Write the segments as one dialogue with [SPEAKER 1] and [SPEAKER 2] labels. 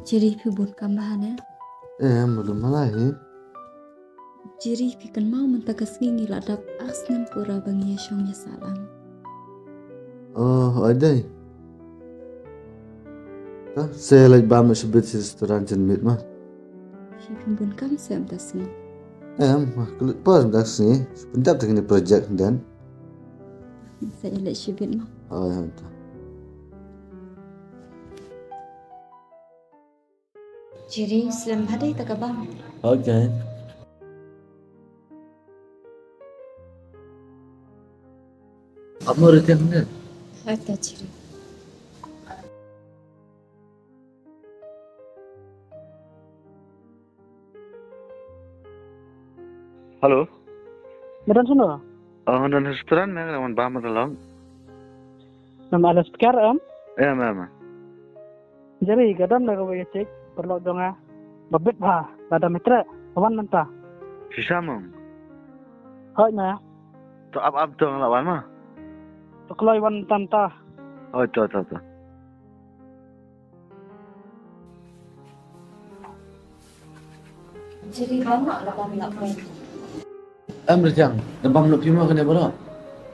[SPEAKER 1] Jadi pi bun kambahan ya.
[SPEAKER 2] Belum malai.
[SPEAKER 1] Jadi pi kan mau mentakas ngingi ladap asnem pura bangi syongnya salang.
[SPEAKER 2] Oh, ada. Saya lagi bamu sebut si restoran cenmit mah.
[SPEAKER 1] Si pi bun kam sem tasni.
[SPEAKER 2] Mah kulit pas dah sini. Sebentar tengah projek dan.
[SPEAKER 1] Saya lihat si bit mah.
[SPEAKER 2] Oh ya betul.
[SPEAKER 1] Jadi selam hadai tak kabang.
[SPEAKER 2] Okay. Apa reti yang ni?
[SPEAKER 1] Ada ciri.
[SPEAKER 3] Halo.
[SPEAKER 4] Medan suno.
[SPEAKER 3] Dan restoran ni naman ba madalang?
[SPEAKER 4] Nama ada speaker
[SPEAKER 3] Mama.
[SPEAKER 4] Jadi gadam dah kau cek perlu donga. Babit bah. Pada mitra. Kawan mentah.
[SPEAKER 3] Si Samong.
[SPEAKER 4] Hoi na.
[SPEAKER 3] To ab to lawan mah.
[SPEAKER 4] Tukloi wan tanta.
[SPEAKER 3] Oh to.
[SPEAKER 1] Jadi banyak lah kami nak main.
[SPEAKER 2] Reti yang. Nampak lu pima kena bola.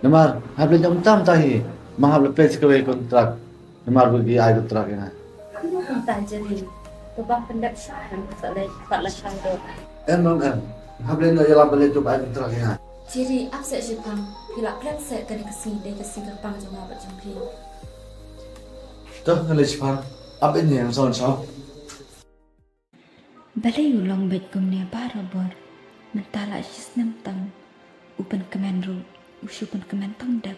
[SPEAKER 2] Namar, habis jam tam tahi. Mahal lepes ke kontrak. Namar bagi air kontrak yang.
[SPEAKER 1] Kamu entah jadi. Tebak pendak syahkan tak lah syahkan.
[SPEAKER 2] Habis nak jalan balik coba air kontrak yang.
[SPEAKER 1] Jadi apa sih Jepang? Bila plan set kena kesini ke Jepang jangan berjumpa.
[SPEAKER 2] Tuh ngelih Jepang. Apa ini yang soal?
[SPEAKER 1] Balai ulang baik kumnya barabor. Mentala sis tang upan kemen ru usupan kemen tangdap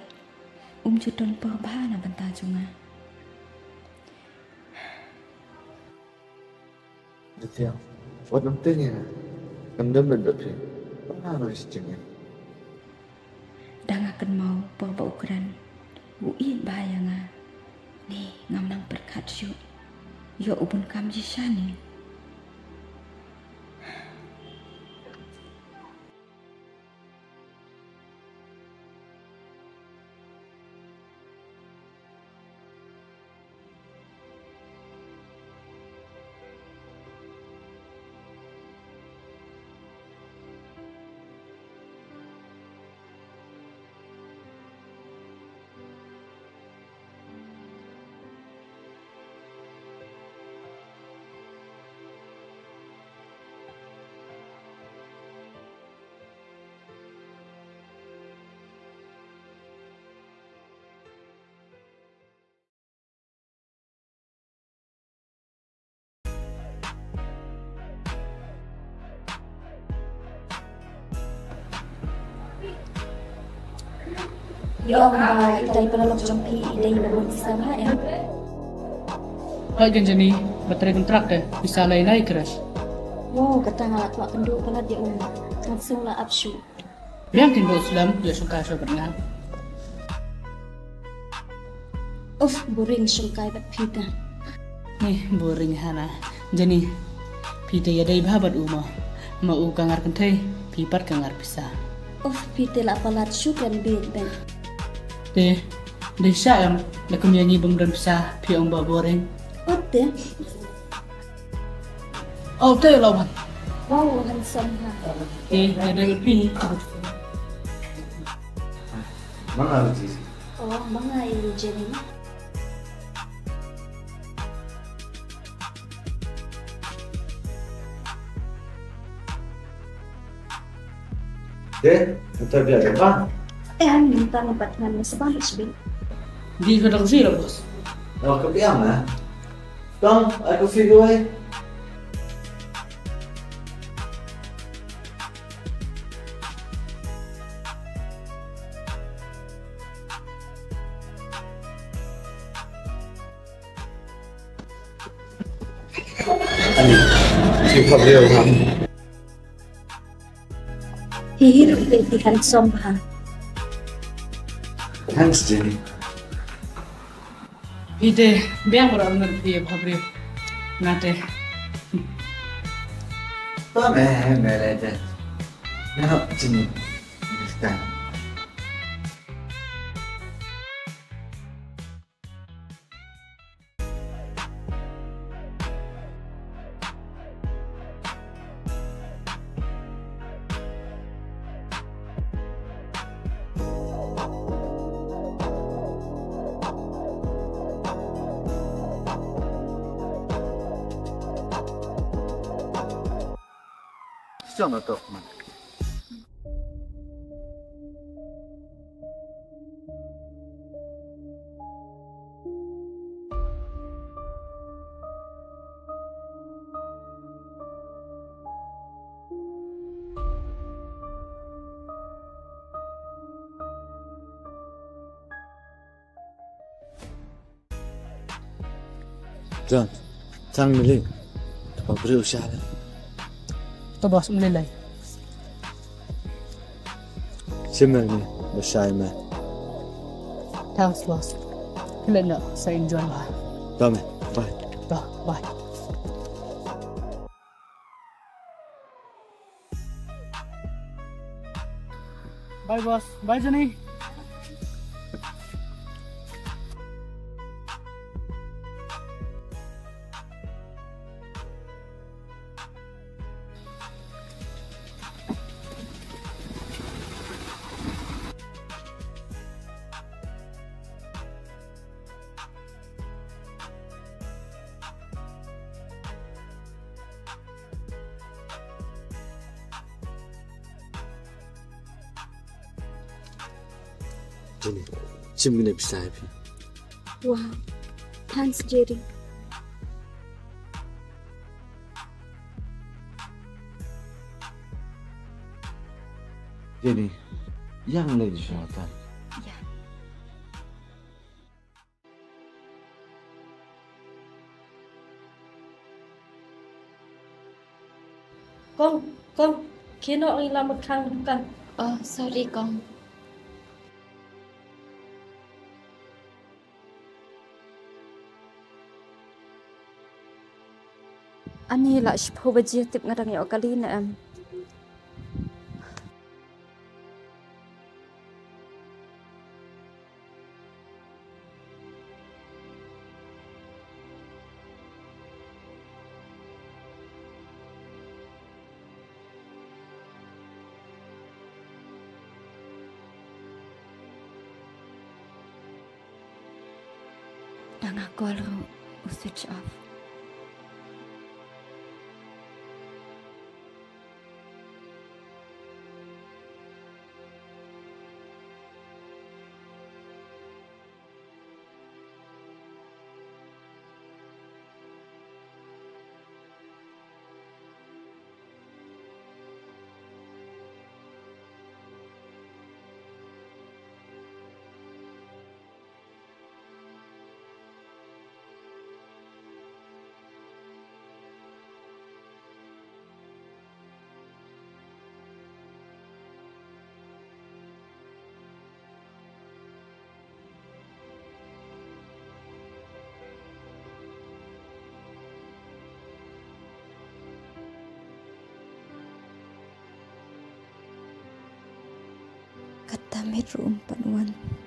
[SPEAKER 1] juton perbahana bentah junga.
[SPEAKER 2] Reti yang. Buat nantinya. Kendam dan dapsi. Apa harus cengeng?
[SPEAKER 1] Dah akan mau perba ukuran uin bahaya nga. Ni ngamnang berkat syuk. Yo ubun kam jisani. Ya Allah, idai penelok jompi, idai babon sama ya.
[SPEAKER 4] Hoi janjani. Baterai kontrak deh. Bisa lain keras.
[SPEAKER 1] Wow, kata ngalak wak kenduk pelat dia langsung lah absu.
[SPEAKER 4] Biang timbul Islam dia suka sebenarnya.
[SPEAKER 1] Boring sungkai bat pita.
[SPEAKER 4] Nih boring hana. Jadi pita ya dai babat umah. Mau kangar kentai, pipat kangar pisah.
[SPEAKER 1] Pita lah pelat syukan bed ben.
[SPEAKER 4] Deh sayang, laku nyanyi bengdan pisah, piang bawa boring.
[SPEAKER 1] Deh.
[SPEAKER 4] Oh, tayo lawan.
[SPEAKER 1] Wow, handsome ha.
[SPEAKER 4] Ada lebih.
[SPEAKER 2] Mana Reti?
[SPEAKER 1] Mga ini jadi.
[SPEAKER 2] Kita biar apa?
[SPEAKER 1] Minta nempatkan sebalik sebin.
[SPEAKER 4] Di sudah kusila bos.
[SPEAKER 2] Oh, kepiang lah. Dong, aku figure. Ani, siapa beliau kamu?
[SPEAKER 1] Hihirup di handsome ha.
[SPEAKER 2] Thanks, Jenny.
[SPEAKER 4] Pita, biang beram nanti bhabri. Nate.
[SPEAKER 2] Mere aja. Nah, Jenny. Sekarang.
[SPEAKER 3] Jangan tok man.
[SPEAKER 2] John, sang milih. Dapat beri usaha.
[SPEAKER 4] To bos melelai.
[SPEAKER 2] Sebenarnya besar mah.
[SPEAKER 4] Thanks bos. Kalian saya enjoy lah.
[SPEAKER 2] Tome, bye.
[SPEAKER 4] Dah, bye. Bye bos. Bye Johnny.
[SPEAKER 2] Jenny, cimgine bisa happy.
[SPEAKER 1] Wow, thanks Jerry.
[SPEAKER 2] Jenny, yang lain syaitan.
[SPEAKER 1] Ya.
[SPEAKER 5] Con, khiến họ đi làm một thằng cần.
[SPEAKER 1] Sorry Kong. Ani lah shpo baji tip ngadang ya kali na am. Nang ako alo switch off. Kata Metro 41